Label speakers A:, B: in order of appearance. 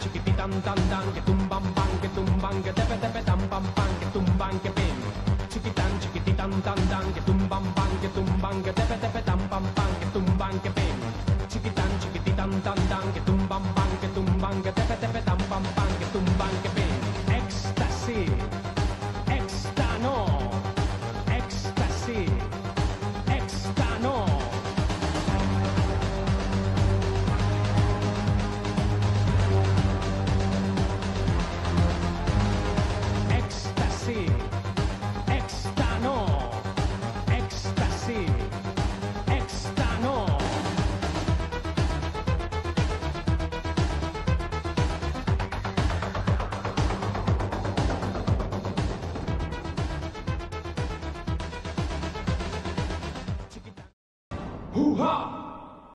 A: Chiquititan tan tan que tumban que tepe tepe tam pam pam que tumban que pim. Chiquititan tan tan que tumban que tepe tepe tam pam pam que tumban que pim. Chiquititan tan tan que tumban que tepe tepe tam pam pam que tumban que pim. Ecstasy, extano, ecstasy, extano. Ecstasy, extano, ecstasy, extano. Hoo-ha!